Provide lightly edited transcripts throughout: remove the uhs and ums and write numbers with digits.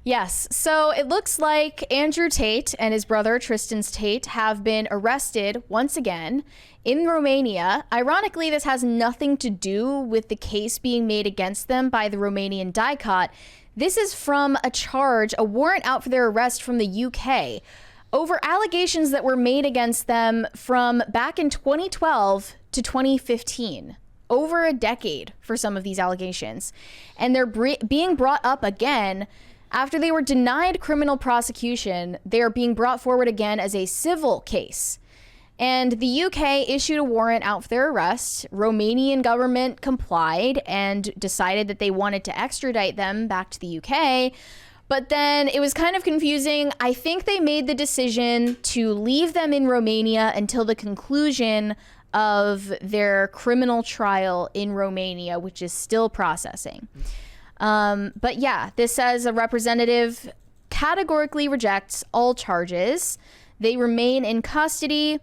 Yes. So it looks like Andrew Tate and his brother Tristan Tate have been arrested once again in Romania. Ironically, this has nothing to do with the case being made against them by the Romanian Dicot. This is from a warrant out for their arrest from the UK over allegations that were made against them from back in 2012 to 2015. Over a decade for some of these allegations. And they're being brought up again after they were denied criminal prosecution. They are being brought forward again as a civil case. And the UK issued a warrant out for their arrest. Romanian government complied and decided that they wanted to extradite them back to the UK. But then it was kind of confusing. I think they made the decision to leave them in Romania until the conclusion of their criminal trial in Romania, which is still processing. But yeah, this says a representative categorically rejects all charges. They remain in custody.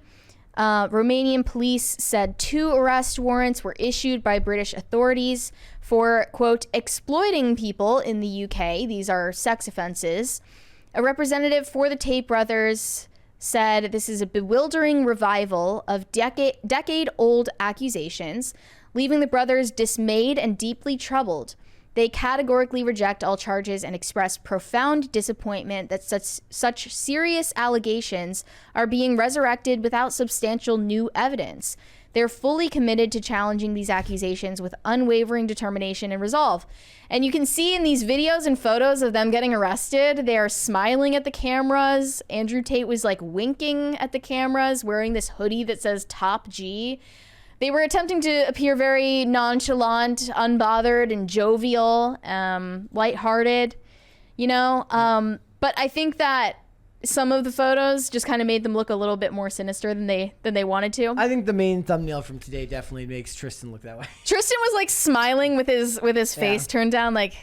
Romanian police said 2 arrest warrants were issued by British authorities for, quote, exploiting people in the UK. These are sex offenses. A representative for the Tate brothers said this is a bewildering revival of decade-old accusations, leaving the brothers dismayed and deeply troubled. They categorically reject all charges and express profound disappointment that such serious allegations are being resurrected without substantial new evidence. They're fully committed to challenging these accusations with unwavering determination and resolve. And you can see in these videos and photos of them getting arrested, they are smiling at the cameras. Andrew Tate was like winking at the cameras, wearing this hoodie that says Top G. They were attempting to appear very nonchalant, unbothered, and jovial, lighthearted, you know? But I think that some of the photos just kind of made them look a little bit more sinister than they wanted to. I think the main thumbnail from today definitely makes Tristan look that way. Tristan was like smiling with his face turned down, like,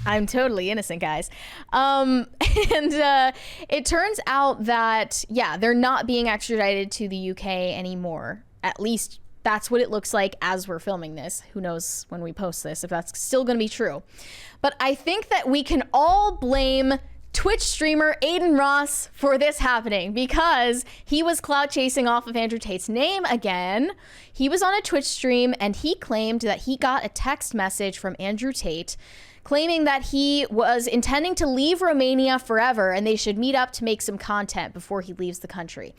I'm totally innocent, guys. It turns out that, yeah, they're not being extradited to the UK anymore. At least that's what it looks like as we're filming this. Who knows when we post this if that's still going to be true. But I think that we can all blame Twitch streamer Aiden Ross for this happening because he was clout chasing off of Andrew Tate's name again. He was on a Twitch stream and he claimed that he got a text message from Andrew Tate claiming that he was intending to leave Romania forever and they should meet up to make some content before he leaves the country.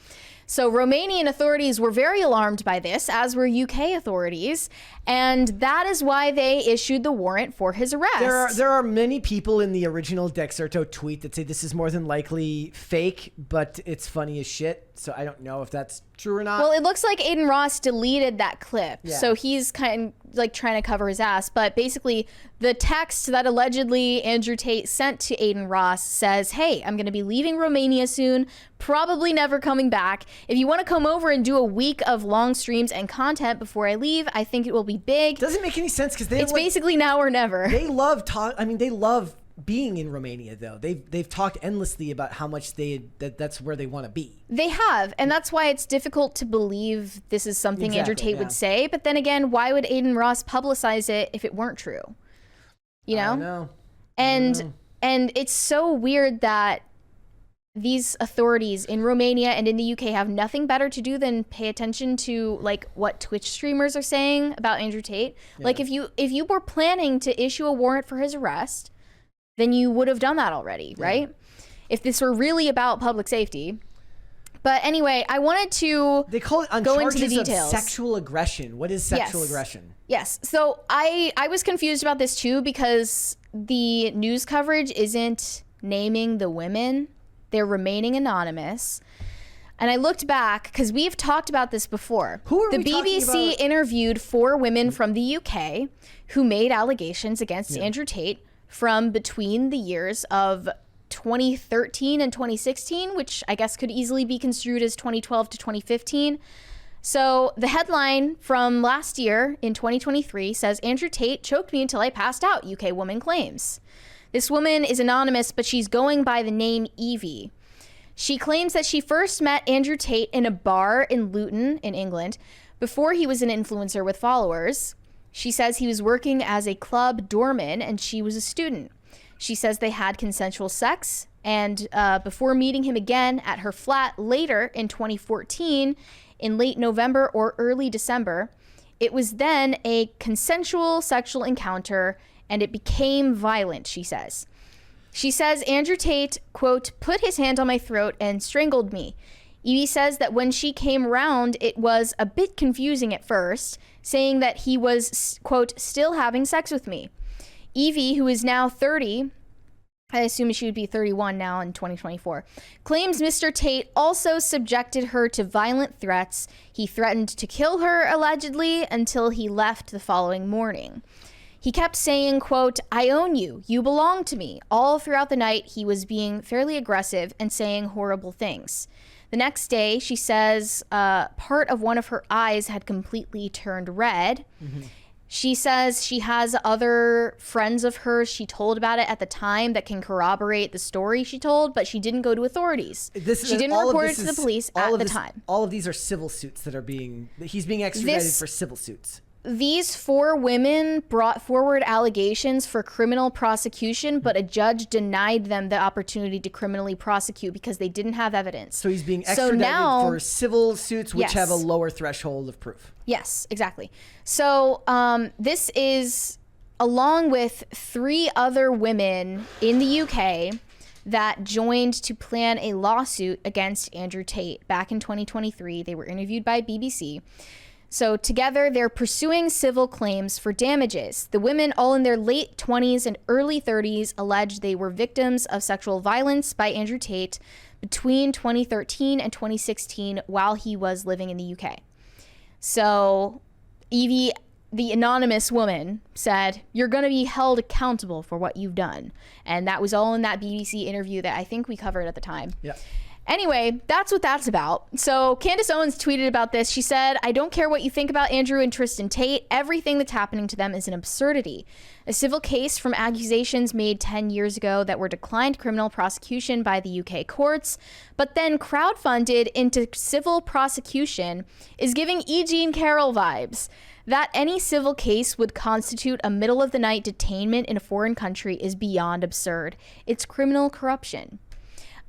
So Romanian authorities were very alarmed by this, as were UK authorities, and that is why they issued the warrant for his arrest. There are many people in the original Dexerto tweet that say this is more than likely fake, but it's funny as shit. So I don't know if that's true or not. Well, it looks like Aiden Ross deleted that clip. Yeah. So he's kind of like trying to cover his ass. But basically, the text that allegedly Andrew Tate sent to Aiden Ross says, hey, I'm going to be leaving Romania soon, probably never coming back. If you want to come over and do a week of long streams and content before I leave, I think it will be big. Doesn't make any sense because it's like, basically now or never. They love they love being in Romania, though. They've talked endlessly about how much that's where they want to be. They have, and that's why it's difficult to believe this is something Andrew Tate would say. But then again, why would Aiden Ross publicize it if it weren't true? You know? I don't know. And it's so weird that these authorities in Romania and in the UK have nothing better to do than pay attention to like what Twitch streamers are saying about Andrew Tate. Yeah. Like if you were planning to issue a warrant for his arrest, then you would have done that already, right? If this were really about public safety. But anyway, I wanted to they call it on go charges into the details. Of sexual aggression. What is sexual aggression? Yes. So I was confused about this too because the news coverage isn't naming the women. They're remaining anonymous. And I looked back because we've talked about this before. Who are the BBC interviewed 4 women from the UK who made allegations against Andrew Tate from between the years of 2013 and 2016, which I guess could easily be construed as 2012 to 2015. So the headline from last year in 2023 says, Andrew Tate choked me until I passed out, UK woman claims. This woman is anonymous, but she's going by the name Evie. She claims that she first met Andrew Tate in a bar in Luton in England before he was an influencer with followers. She says he was working as a club doorman and she was a student. She says they had consensual sex, and before meeting him again at her flat later in 2014, in late November or early December, it was then a consensual sexual encounter, and it became violent, she says. She says Andrew Tate, quote, put his hand on my throat and strangled me. Evie says that when she came around, it was a bit confusing at first, saying that he was, quote, still having sex with me. Evie, who is now 30, I assume she would be 31 now in 2024, claims Mr. Tate also subjected her to violent threats. He threatened to kill her, allegedly, until he left the following morning. He kept saying, quote, I own you. You belong to me. All throughout the night, he was being fairly aggressive and saying horrible things. The next day, she says part of one of her eyes had completely turned red. Mm-hmm. She says she has other friends of hers she told about it at the time that can corroborate the story she told, but she didn't go to authorities. She didn't report it to the police at the time. All of these are civil suits that are he's being extradited for civil suits. These 4 women brought forward allegations for criminal prosecution, but a judge denied them the opportunity to criminally prosecute because they didn't have evidence. So he's being extradited for civil suits, which have a lower threshold of proof. Yes, exactly. So this is along with 3 other women in the UK that joined to plan a lawsuit against Andrew Tate back in 2023. They were interviewed by BBC. So together, they're pursuing civil claims for damages. The women, all in their late 20s and early 30s, allege they were victims of sexual violence by Andrew Tate between 2013 and 2016 while he was living in the UK. So Evie, the anonymous woman, said, you're going to be held accountable for what you've done. And that was all in that BBC interview that I think we covered at the time. Yeah. Anyway, that's what that's about. So Candace Owens tweeted about this. She said, I don't care what you think about Andrew and Tristan Tate. Everything that's happening to them is an absurdity. A civil case from accusations made 10 years ago that were declined criminal prosecution by the UK courts, but then crowdfunded into civil prosecution is giving E. Jean Carroll vibes. That any civil case would constitute a middle-of-the-night detainment in a foreign country is beyond absurd. It's criminal corruption.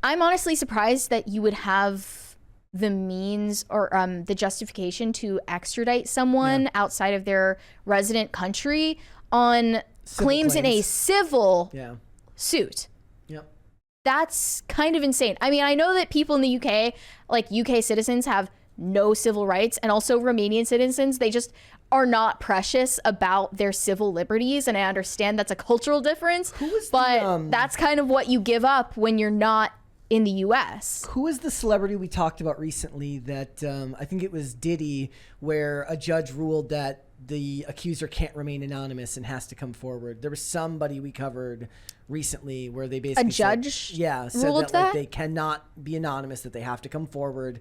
I'm honestly surprised that you would have the means or the justification to extradite someone outside of their resident country on claims in a civil suit. Yep. That's kind of insane. I mean, I know that people in the UK, like UK citizens, have no civil rights, and also Romanian citizens, they just are not precious about their civil liberties, and I understand that's a cultural difference, but that's kind of what you give up when you're not in the US. Who was the celebrity we talked about recently that I think it was Diddy, where a judge ruled that the accuser can't remain anonymous and has to come forward? There was somebody we covered recently where they basically said that like, they cannot be anonymous, that they have to come forward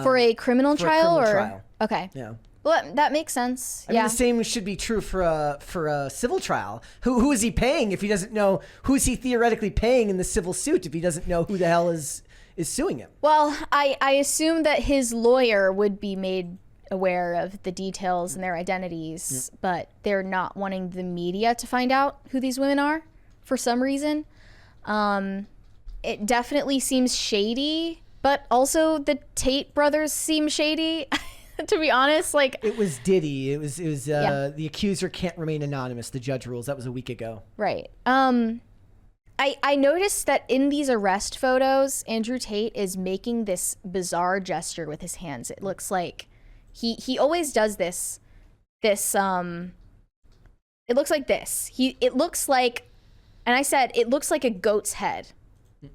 for a criminal trial. Okay. Yeah. Well, that makes sense. I mean, the same should be true for a civil trial. Who is he paying if he doesn't know? Who is he theoretically paying in the civil suit if he doesn't know who the hell is suing him? Well, I assume that his lawyer would be made aware of the details and their identities, but they're not wanting the media to find out who these women are for some reason. It definitely seems shady, but also the Tate brothers seem shady. To be honest, like, it was Diddy. It was the accuser can't remain anonymous. The judge rules. That was a week ago. Right. I noticed that in these arrest photos, Andrew Tate is making this bizarre gesture with his hands. It looks like he always does this. It looks like this. It looks like, and I said it looks like a goat's head.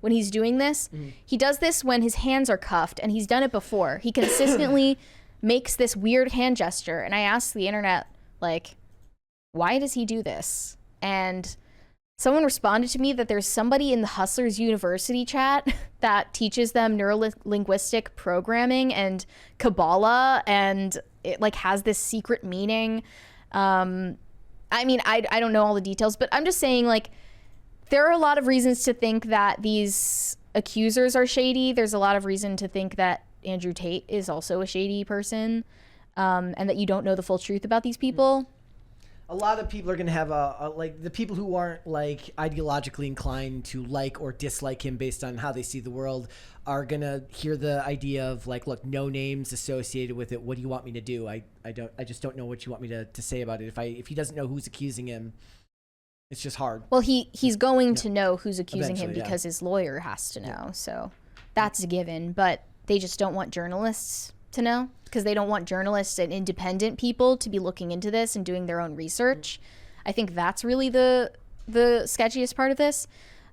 When he's doing this, he does this when his hands are cuffed, and he's done it before. He consistently makes this weird hand gesture, and I asked the internet, like, why does he do this? And someone responded to me that there's somebody in the Hustlers University chat that teaches them neuro-linguistic programming and Kabbalah, and it like has this secret meaning. I mean, I don't know all the details, but I'm just saying, like, there are a lot of reasons to think that these accusers are shady. There's a lot of reason to think that Andrew Tate is also a shady person, and that you don't know the full truth about these people. A lot of people are going to have like the people who aren't like ideologically inclined to like or dislike him based on how they see the world are going to hear the idea of like, look, no names associated with it. What do you want me to do? I just don't know what you want me to say about it. If he doesn't know who's accusing him, it's just hard. Well, he's going to know who's accusing him because his lawyer has to know. So that's a given, but they just don't want journalists to know, because they don't want journalists and independent people to be looking into this and doing their own research. I think that's really the sketchiest part of this,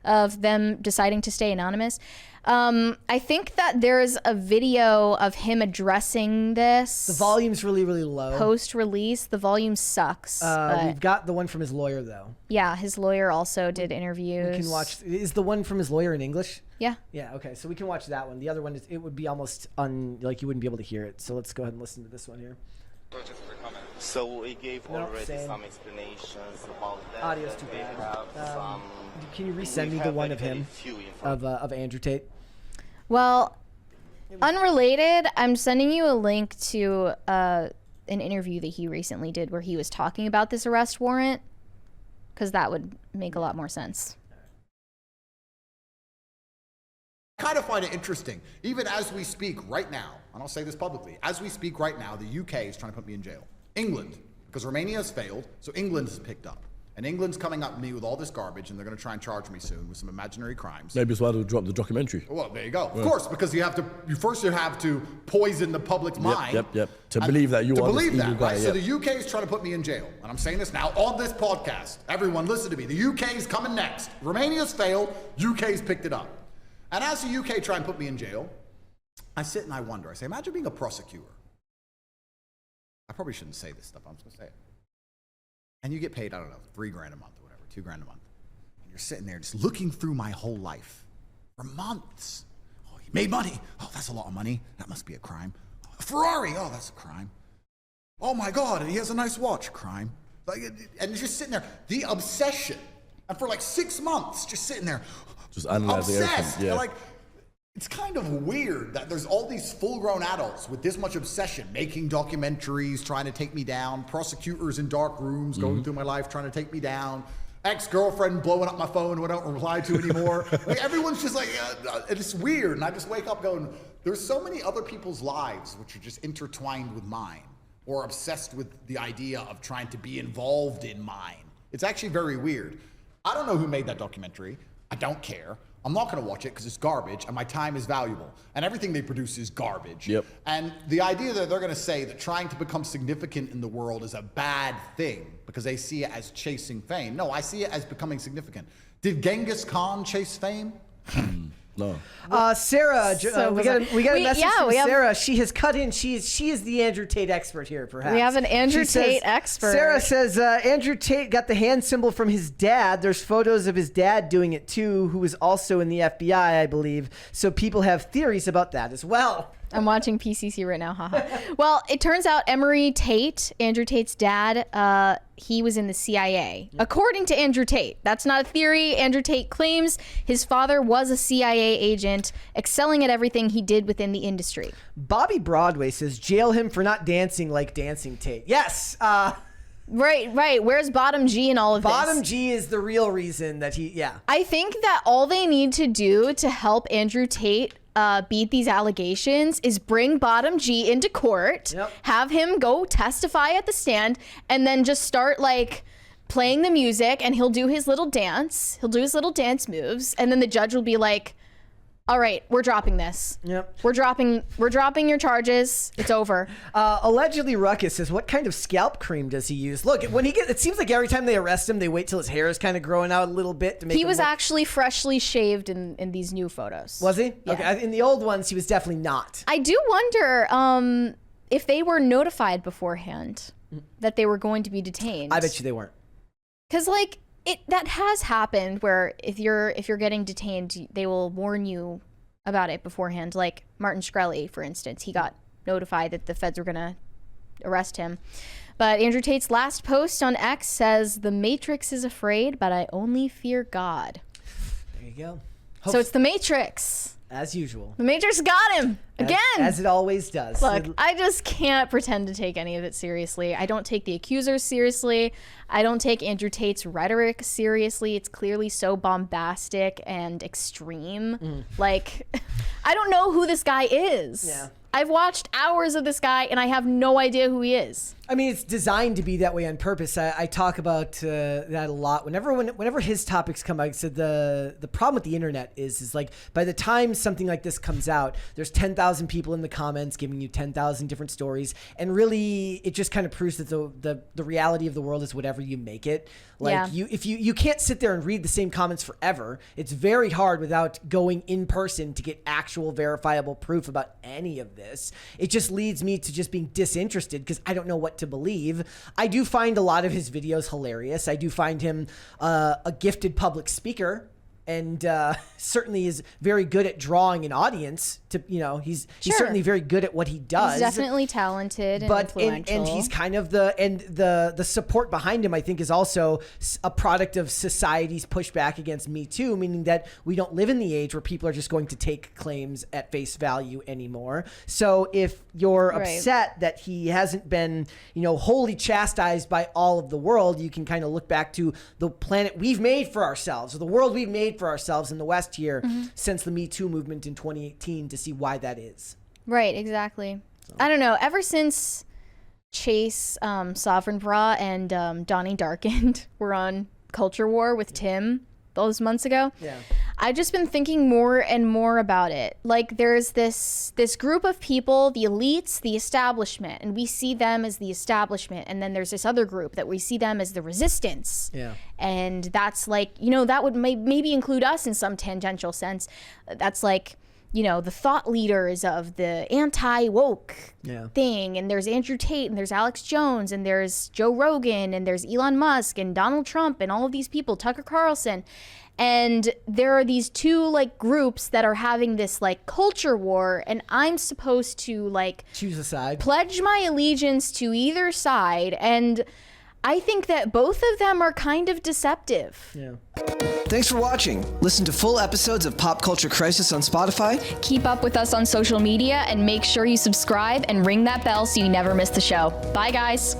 of them deciding to stay anonymous. I think that there's a video of him addressing this. The volume's really, really low. Post-release, the volume sucks. We've got the one from his lawyer, though. Yeah, his lawyer also did interviews. We can watch. Is the one from his lawyer in English? Yeah. Yeah, okay. So we can watch that one. The other one, it would be almost like you wouldn't be able to hear it. So let's go ahead and listen to this one here. So we gave already some explanations about that. Audio's too bad. Can you resend me the one of him, of Andrew Tate? Well, unrelated, I'm sending you a link to an interview that he recently did where he was talking about this arrest warrant, because that would make a lot more sense. I kind of find it interesting, even as we speak right now, and I'll say this publicly, as we speak right now, the UK is trying to put me in jail. England, because Romania has failed, so England has picked up. And England's coming up to me with all this garbage, and they're going to try and charge me soon with some imaginary crimes. Maybe it's why they'll drop the documentary. Well, there you go. Yeah. Of course, because you have to poison the public's mind. Yep. To believe that you are this evil guy. Right? So the UK is trying to put me in jail. And I'm saying this now on this podcast. Everyone listen to me. The UK is coming next. Romania's failed. UK's picked it up. And as the UK try and put me in jail, I sit and I wonder. I say, imagine being a prosecutor. I probably shouldn't say this stuff. I'm just going to say it. And you get paid, I don't know, $3 grand a month or whatever, $2 grand a month. And you're sitting there just looking through my whole life for months. Oh, he made money. Oh, that's a lot of money. That must be a crime. A Ferrari. Oh, that's a crime. Oh my God, he has a nice watch. Crime. Like, and just sitting there, the obsession. And for like 6 months, just sitting there, just analyzing everything. Yeah. Like, it's kind of weird that there's all these full-grown adults with this much obsession, making documentaries, trying to take me down, prosecutors in dark rooms going through my life trying to take me down, ex-girlfriend blowing up my phone who I don't reply to anymore. Like, everyone's just like, it's weird. And I just wake up going, there's so many other people's lives which are just intertwined with mine, or obsessed with the idea of trying to be involved in mine. It's actually very weird. I don't know who made that documentary. I don't care. I'm not going to watch it because it's garbage and my time is valuable. And everything they produce is garbage. Yep. And the idea that they're going to say that trying to become significant in the world is a bad thing because they see it as chasing fame. No, I see it as becoming significant. Did Genghis Khan chase fame? No. Sarah, we got a message from have, Sarah. She has cut in. She is the Andrew Tate expert here, perhaps. We have an Andrew Tate expert. Sarah says Andrew Tate got the hand symbol from his dad. There's photos of his dad doing it too, who was also in the FBI, I believe. So people have theories about that as well. I'm watching PCC right now. Haha. Well, it turns out Emery Tate, Andrew Tate's dad, he was in the CIA. According to Andrew Tate. That's not a theory. Andrew Tate claims his father was a CIA agent, excelling at everything he did within the industry. Bobby Broadway says, jail him for not dancing like Dancing Tate. Yes. Right. Where's Bottom G in all of this? Bottom G is the real reason that I think that all they need to do to help Andrew Tate beat these allegations is bring Bottom G into court, have him go testify at the stand, and then just start like playing the music, and he'll do his little dance. He'll do his little dance moves, and then the judge will be like, all right, we're dropping this. Yep. We're dropping your charges. It's over. Allegedly, Ruckus says, what kind of scalp cream does he use? Look, it seems like every time they arrest him, they wait till his hair is kind of growing out a little bit to make He was actually freshly shaved in these new photos. Was he? Yeah. Okay. In the old ones, he was definitely not. I do wonder if they were notified beforehand that they were going to be detained. I bet you they weren't. Because like that has happened where if you're getting detained, they will warn you about it beforehand. Like Martin Shkreli, for instance, he got notified that the feds were gonna arrest him. But Andrew Tate's last post on X says, "The Matrix is afraid, but I only fear God." There you go. So it's the Matrix. As usual. The Matrix got him again. As it always does. Look, I just can't pretend to take any of it seriously. I don't take the accusers seriously. I don't take Andrew Tate's rhetoric seriously. It's clearly so bombastic and extreme. Like, I don't know who this guy is. Yeah. I've watched hours of this guy and I have no idea who he is. I mean, it's designed to be that way on purpose. I talk about that a lot. Whenever his topics come out, I said the problem with the internet is like by the time something like this comes out, there's 10,000 people in the comments giving you 10,000 different stories, and really it just kind of proves that the reality of the world is whatever you make it. Like if you can't sit there and read the same comments forever. It's very hard without going in person to get actual verifiable proof about any of this. It just leads me to just being disinterested because I don't know what to believe. I do find a lot of his videos hilarious. I do find him a gifted public speaker, and certainly is very good at drawing an audience. He's certainly very good at what he does. He's definitely talented and influential. And he's kind of the support behind him, I think, is also a product of society's pushback against Me Too, meaning that we don't live in the age where people are just going to take claims at face value anymore. So if you're upset that he hasn't been, wholly chastised by all of the world, you can kind of look back to the planet we've made for ourselves, or the world we've made for ourselves in the West here since the Me Too movement in 2018 to see why that is. Right, exactly. So. I don't know. Ever since Chase, Sovereign Bra, and Donnie Darkened were on Culture War with Tim those months ago, I've just been thinking more and more about it. Like, there's this group of people, the elites, the establishment, and we see them as the establishment. And then there's this other group that we see them as the resistance. Yeah. And that's like, that would maybe include us in some tangential sense. That's like, the thought leaders of the anti-woke thing. And there's Andrew Tate, and there's Alex Jones, and there's Joe Rogan, and there's Elon Musk, and Donald Trump, and all of these people, Tucker Carlson. And there are these two groups that are having this culture war, and I'm supposed to choose a side, pledge my allegiance to either side. And I think that both of them are kind of deceptive. Yeah. Thanks for watching. Listen to full episodes of Pop Culture Crisis on Spotify. Keep up with us on social media and make sure you subscribe and ring that bell so you never miss the show. Bye, guys.